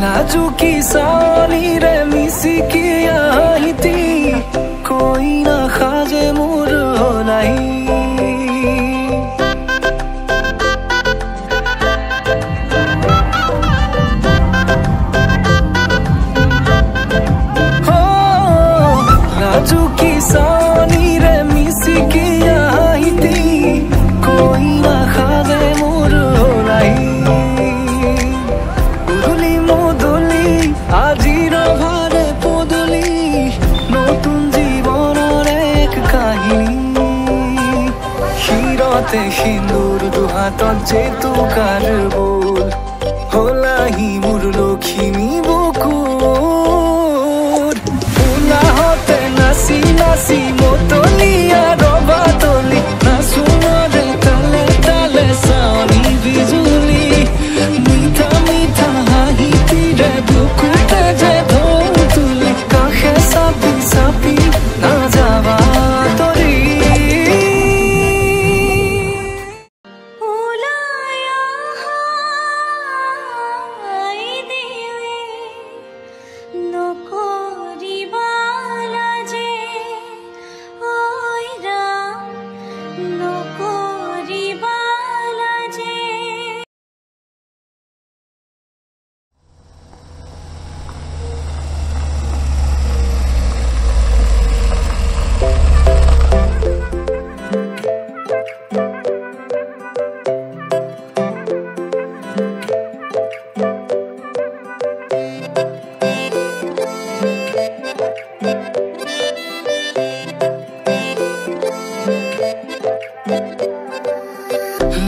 नाजुकी सानी रे मिसिकी आईती कोई ना खाजे मोर नहीं हो नाजुकी सानी रे मिसिकी आईती कोई ना खाजे मोर नहीं আজির ভারে পদলি নতুন জীবনের এক কাহিনী শিরতে সিন্দুর দুহাতত যেতু কার বল হলাহি মোর লক্ষ্মী বকুর উলাহতে নাচি নাচি মতলিয়া রবা তলি নাচুনরে তালে তালে সানি বিজুলি মিঠা মিঠা হাহিতি রে বুকুতে যে ঢোল তুলি কাষে চাপি চাপি নাযাবা তৰি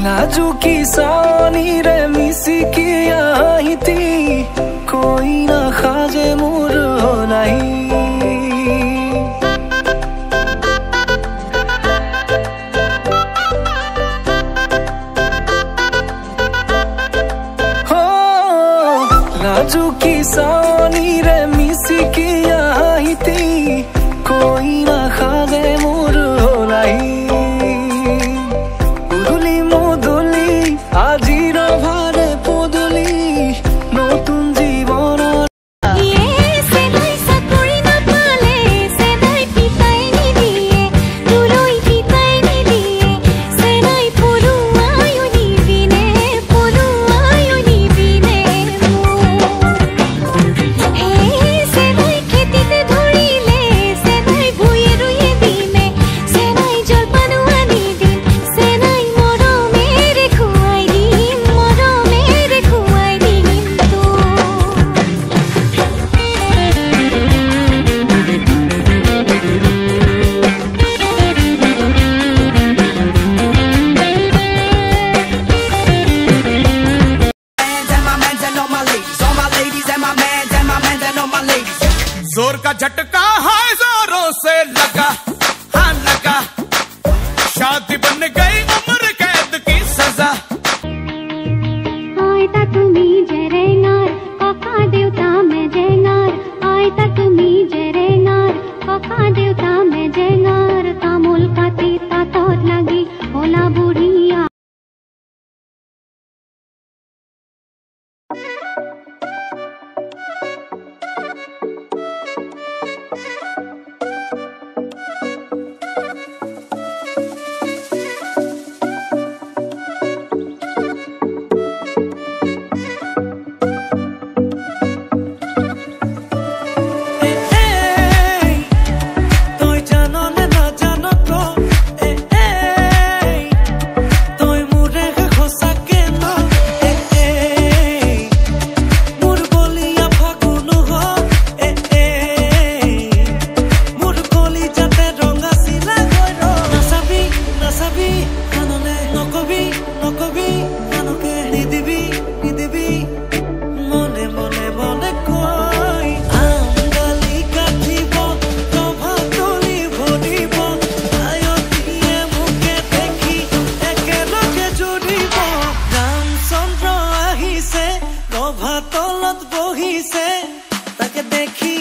नाजुकी सानी रे मिसिकी आईती कोई ना खाजे मोर नहीं हो नाजुकी सानी रे मिसिकी आईती कोई ना खाजे मोर नहीं আজির ভারে পদলি নতুন জীবন जोर का झटका है जोरों से लगा हाँ लगा शादी बन गई उम्र कैद की सजा आयता तुम्ही जरेंगार काका देवता में जेंगार आयता तुम्ही जरेंगार काका देवता में जेंगार तामोल का तीता तोर लगी होला बुढ़िया তলত বহিছে তাকে দেখি